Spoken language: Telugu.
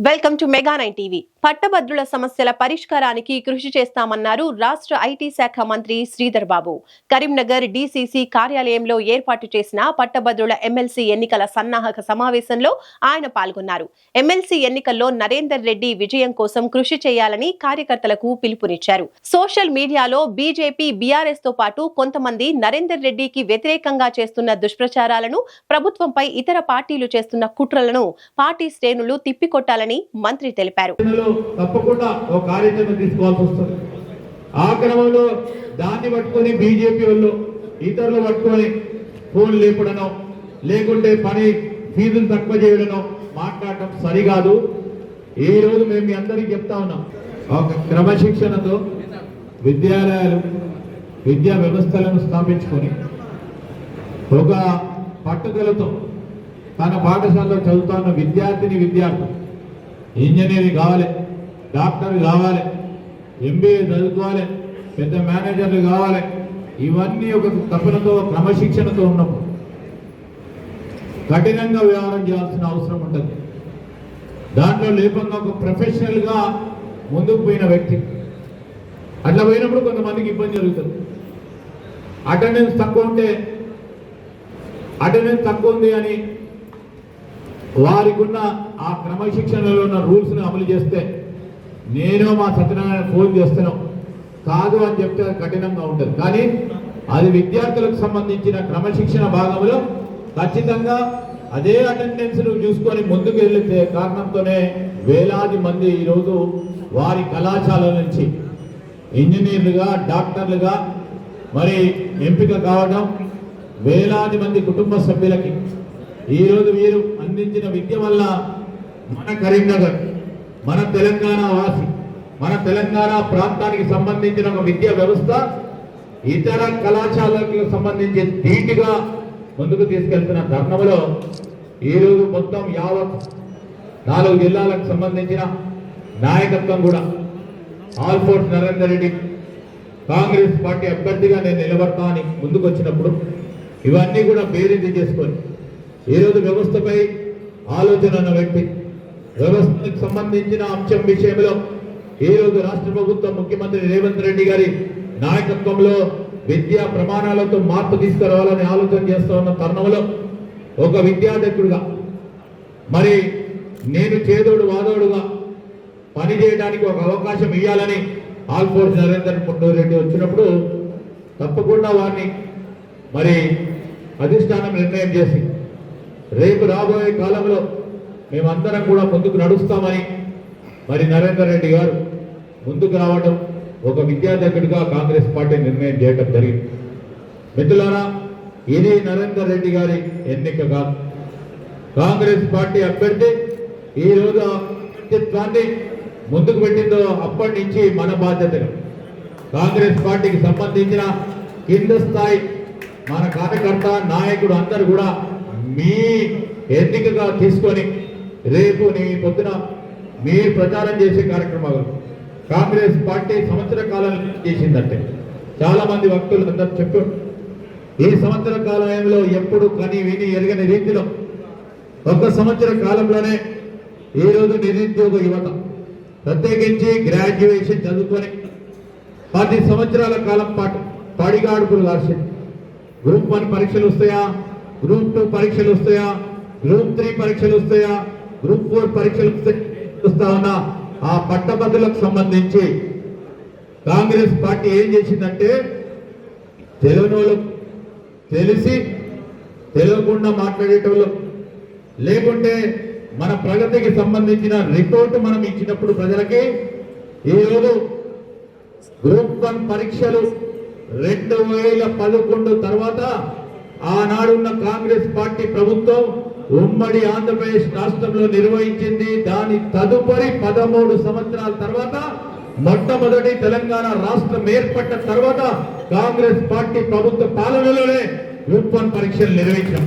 Welcome to mega 9 TV. పట్టభద్రుల సమస్యల పరిష్కారానికి కృషి చేస్తామన్నారు రాష్ట్ర ఐటీ శాఖ మంత్రి శ్రీధర్ బాబు. కరీంనగర్ డీసీసీ కార్యాలయంలో ఏర్పాటు చేసిన పట్టభద్రుల ఎమ్మెల్సీ ఎన్నికల సన్నాహక సమావేశంలో ఆయన పాల్గొన్నారు. ఎమ్మెల్సీ ఎన్నికల్లో నరేందర్ రెడ్డి విజయం కోసం కృషి చేయాలని కార్యకర్తలకు పిలుపునిచ్చారు. సోషల్ మీడియాలో బీజేపీ, బీఆర్ఎస్ తో పాటు కొంతమంది నరేందర్ రెడ్డికి వ్యతిరేకంగా చేస్తున్న దుష్ప్రచారాలను, ప్రభుత్వంపై ఇతర పార్టీలు చేస్తున్న కుట్రలను పార్టీ శ్రేణులు తిప్పికొట్టాలని మంత్రి తెలిపారు. తప్పకుండా ఒక కార్యాచరణ తీసుకోవాల్సి వస్తుంది. ఆ క్రమంలో దాన్ని పట్టుకొని బీజేపీ వాళ్ళు ఇతరులు పట్టుకొని ఫోన్లు లేపడనో లేకుంటే పని ఫీజులు తక్కువ చేయడనో మాట్లాడటం సరికాదు. ఈ రోజు మేము మీ అందరికీ చెప్తా ఉన్నాం, ఒక క్రమశిక్షణతో విద్యాలయాలు, విద్యా వ్యవస్థలను స్థాపించుకొని ఒక పట్టుదలతో తన పాఠశాలలో చదువుతున్న విద్యార్థులు ఇంజనీరింగ్ కావాలి, డాక్టర్ కావాలి, ఎంబీఏ చదువుకోవాలి, పెద్ద మేనేజర్లు కావాలి. ఇవన్నీ ఒక తపనతో, క్రమశిక్షణతో ఉన్నప్పుడు కఠినంగా వ్యవహారం చేయాల్సిన అవసరం ఉంటుంది. దాంట్లో లేకుండా ఒక ప్రొఫెషనల్గా ముందుకు పోయిన వ్యక్తి అట్లా పోయినప్పుడు కొంతమందికి ఇబ్బంది జరుగుతుంది. అటెండెన్స్ తక్కువ ఉంది అని వారికి ఉన్న ఆ క్రమశిక్షణలో ఉన్న రూల్స్ని అమలు చేస్తే, నేను మా సత్యనారాయణ ఫోన్ చేస్తున్నాం కాదు అని చెప్తే కఠినంగా ఉంటుంది. కానీ అది విద్యార్థులకు సంబంధించిన క్రమశిక్షణ భాగంలో ఖచ్చితంగా అదే అటెండెన్స్ను చూసుకొని ముందుకు వెళ్తే కారణంతోనే వేలాది మంది ఈరోజు వారి కళాశాలల నుంచి ఇంజనీర్లుగా, డాక్టర్లుగా మరి ఎంపిక కావడం, వేలాది మంది కుటుంబ సభ్యులకి ఈరోజు వీరు అందించిన విద్య వల్ల మన కరీంనగర్, మన తెలంగాణ వాసి, మన తెలంగాణ ప్రాంతానికి సంబంధించిన ఒక విద్యా వ్యవస్థ ఇతర కళాశాలకు సంబంధించి ధీటుగా ముందుకు తీసుకెళ్తున్న తరుణంలో ఈరోజు మొత్తం యావత్ 4 జిల్లాలకు సంబంధించిన నాయకత్వం కూడా all force Narender Reddy Congress party అభ్యర్థిగా నేను నిలబడతా అని ముందుకు వచ్చినప్పుడు ఇవన్నీ కూడా బేరీజు చేసుకొని ఈరోజు వ్యవస్థపై ఆలోచన ఉన్న వ్యక్తి, వ్యవస్థకు సంబంధించిన అంశం విషయంలో ఈరోజు రాష్ట్ర ప్రభుత్వం, ముఖ్యమంత్రి రేవంత్ రెడ్డి గారి నాయకత్వంలో విద్యా ప్రమాణాలతో మార్పు తీసుకురావాలని ఆలోచన చేస్తూ ఉన్న తరుణంలో ఒక విద్యార్థికుడిగా మరి నేను చేదోడు వాదోడుగా పనిచేయడానికి ఒక అవకాశం ఇవ్వాలని ఆల్ ఫోర్స్ నరేందర్ రెడ్డి వచ్చినప్పుడు తప్పకుండా వారిని మరి అధిష్టానం నిర్ణయం చేసి రేపు రాబోయే కాలంలో మేమందరం కూడా ముందుకు నడుస్తామని మరి నరేందర్ రెడ్డి గారు ముందుకు రావడం, ఒక విద్యార్థికుడిగా కాంగ్రెస్ పార్టీ నిర్ణయం చేయడం జరిగింది. మిత్రులారా, ఇది నరేందర్ రెడ్డి గారి ఎన్నిక కాదు. కాంగ్రెస్ పార్టీ అభ్యర్థి ఈ రోజు అభ్యర్థిత్వాన్ని ముందుకు పెట్టిందో అప్పటి నుంచి మన బాధ్యతగా కాంగ్రెస్ పార్టీకి సంబంధించిన కింద స్థాయి మన కార్యకర్త, నాయకుడు అందరూ కూడా మీ ఎన్నికగా తీసుకొని రేపు నీ పొద్దున మీరు ప్రచారం చేసే కార్యక్రమాలు కాంగ్రెస్ పార్టీ సంవత్సర కాలం చేసిందంటే చాలా మంది వక్తులు అందరూ చెప్పారు. ఈ సంవత్సర కాలంలో ఎప్పుడు కని విని ఎరగని రీతిలో 1 సంవత్సర కాలంలోనే ఈరోజు నిరుద్యోగ యువత ప్రత్యేకించి గ్రాడ్యుయేషన్ చదువుకొని 10 సంవత్సరాల కాలం పాటు పడిగాడుపులు కాల్చింది. గ్రూప్ 1 పరీక్షలు వస్తాయా, గ్రూప్ 2 పరీక్షలు వస్తాయా, గ్రూప్ 3 పరీక్షలు వస్తాయా, గ్రూప్ 4 పరీక్షలు వస్తా ఉన్న ఆ పట్టభద్రులకు సంబంధించి కాంగ్రెస్ పార్టీ ఏం చేసిందంటే, తెలియనోళ్ళు తెలిసి తెలియకుండా మాట్లాడేటోళ్ళు, లేకుంటే మన ప్రగతికి సంబంధించిన రిపోర్టు మనం ఇచ్చినప్పుడు ప్రజలకి ఈరోజు గ్రూప్ 1 పరీక్షలు 2011 తర్వాత ఆనాడున్న కాంగ్రెస్ పార్టీ ప్రభుత్వం ఉమ్మడి ఆంధ్రప్రదేశ్ రాష్ట్రంలో నిర్వహించింది. దాని తదుపరి 13 సంవత్సరాల తర్వాత మొట్టమొదటి తెలంగాణ రాష్ట్రం ఏర్పడ్డ తర్వాత కాంగ్రెస్ పార్టీ ప్రభుత్వ పాలనలోనే గ్రూప్ 1 పరీక్షలు నిర్వహించాం.